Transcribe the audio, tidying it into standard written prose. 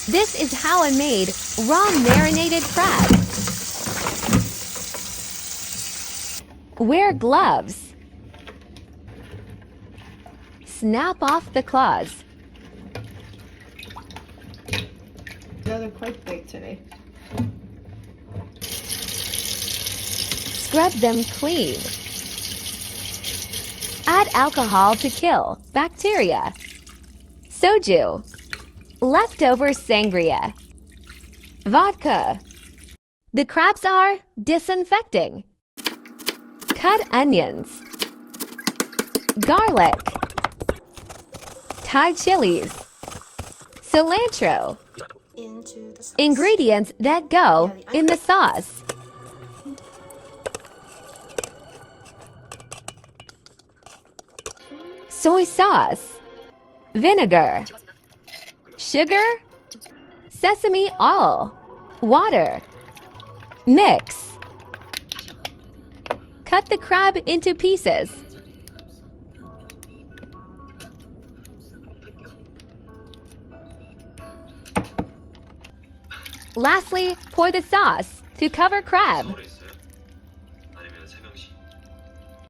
This is how I made raw marinated crab. Wear gloves. Snap off the claws. They're quite big today. Scrub them clean. Add alcohol to kill bacteria. Soju. Leftover sangria. Vodka. The crabs are disinfecting. Cut onions. Garlic. Thai chilies. Cilantro. Into the sauce. Ingredients that go in the sauce. Soy sauce. Vinegar. Sugar. Sesame oil. Water. Mix. Cut the crab into pieces. Lastly, pour the sauce to cover crab.